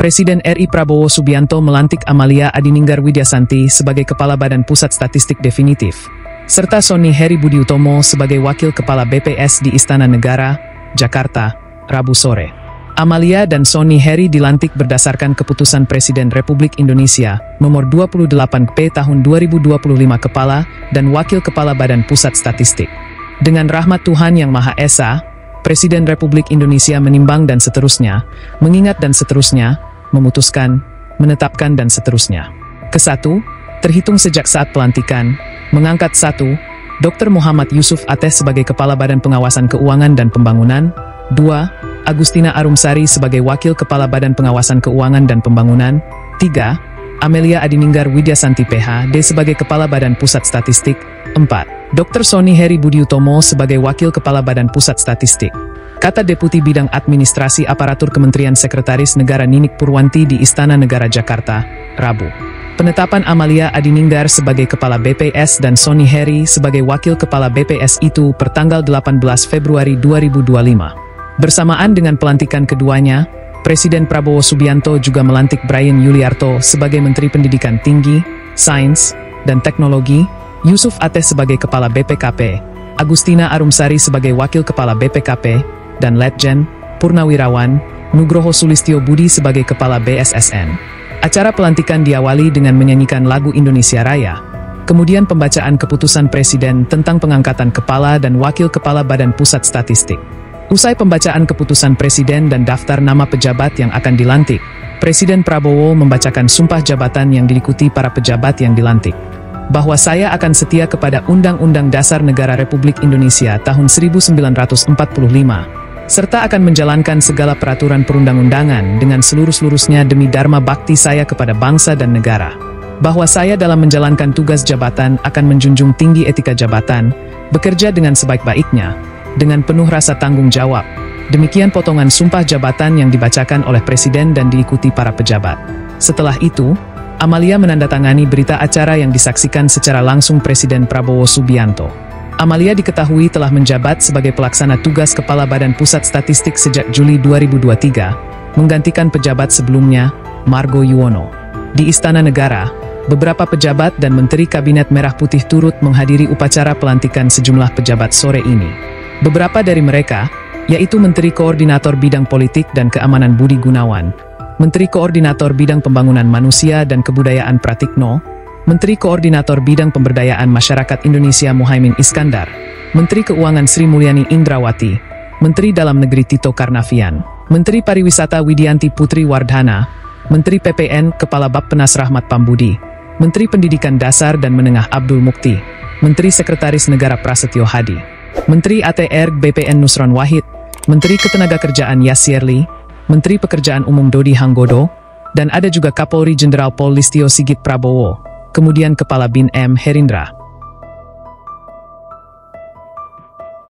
Presiden RI Prabowo Subianto melantik Amalia Adininggar Widyasanti sebagai Kepala Badan Pusat Statistik definitif, serta Sony Heri Budi Utomo sebagai Wakil Kepala BPS di Istana Negara, Jakarta, Rabu sore. Amalia dan Sony Heri dilantik berdasarkan Keputusan Presiden Republik Indonesia Nomor 28P Tahun 2025 Kepala dan Wakil Kepala Badan Pusat Statistik. Dengan rahmat Tuhan Yang Maha Esa, Presiden Republik Indonesia menimbang dan seterusnya, mengingat dan seterusnya, memutuskan, menetapkan dan seterusnya. Ke-1, terhitung sejak saat pelantikan, mengangkat 1, Dr. Muhammad Yusuf Ateh sebagai Kepala Badan Pengawasan Keuangan dan Pembangunan, 2, Agustina Arumsari sebagai Wakil Kepala Badan Pengawasan Keuangan dan Pembangunan, 3, Amelia Adininggar Widyasanti PhD sebagai Kepala Badan Pusat Statistik, 4, Dr. Sony Heri Budi Utomo sebagai Wakil Kepala Badan Pusat Statistik. Kata Deputi Bidang Administrasi Aparatur Kementerian Sekretaris Negara Ninik Purwanti di Istana Negara Jakarta, Rabu. Penetapan Amalia Adininggar sebagai Kepala BPS dan Sony Heri sebagai Wakil Kepala BPS itu pertanggal 18 Februari 2025. Bersamaan dengan pelantikan keduanya, Presiden Prabowo Subianto juga melantik Brian Yuliarto sebagai Menteri Pendidikan Tinggi, Sains, dan Teknologi, Yusuf Ateh sebagai Kepala BPKP, Agustina Arumsari sebagai Wakil Kepala BPKP, dan Letjen, Purnawirawan, Nugroho Sulistyo Budi sebagai Kepala BSSN. Acara pelantikan diawali dengan menyanyikan lagu Indonesia Raya, kemudian pembacaan keputusan Presiden tentang pengangkatan Kepala dan Wakil Kepala Badan Pusat Statistik. Usai pembacaan keputusan Presiden dan daftar nama pejabat yang akan dilantik, Presiden Prabowo membacakan sumpah jabatan yang diikuti para pejabat yang dilantik. Bahwa saya akan setia kepada Undang-Undang Dasar Negara Republik Indonesia tahun 1945, serta akan menjalankan segala peraturan perundang-undangan dengan seluruh-seluruhnya demi dharma bakti saya kepada bangsa dan negara. Bahwa saya dalam menjalankan tugas jabatan akan menjunjung tinggi etika jabatan, bekerja dengan sebaik-baiknya, dengan penuh rasa tanggung jawab. Demikian potongan sumpah jabatan yang dibacakan oleh Presiden dan diikuti para pejabat. Setelah itu, Amalia menandatangani berita acara yang disaksikan secara langsung Presiden Prabowo Subianto. Amalia diketahui telah menjabat sebagai pelaksana tugas Kepala Badan Pusat Statistik sejak Juli 2023, menggantikan pejabat sebelumnya, Margo Yuwono. Di Istana Negara, beberapa pejabat dan Menteri Kabinet Merah Putih turut menghadiri upacara pelantikan sejumlah pejabat sore ini. Beberapa dari mereka, yaitu Menteri Koordinator Bidang Politik dan Keamanan Budi Gunawan, Menteri Koordinator Bidang Pembangunan Manusia dan Kebudayaan Pratikno, Menteri Koordinator Bidang Pemberdayaan Masyarakat Indonesia Muhaimin Iskandar, Menteri Keuangan Sri Mulyani Indrawati, Menteri Dalam Negeri Tito Karnavian, Menteri Pariwisata Widianti Putri Wardhana, Menteri PPN Kepala Bappenas Rahmat Pambudi, Menteri Pendidikan Dasar dan Menengah Abdul Mukti, Menteri Sekretaris Negara Prasetyo Hadi, Menteri ATR BPN Nusron Wahid, Menteri Ketenagakerjaan Yasyerli, Menteri Pekerjaan Umum Dodi Hanggodo, dan ada juga Kapolri Jenderal Pol Listio Sigit Prabowo, kemudian Kepala BIN M. Herindra.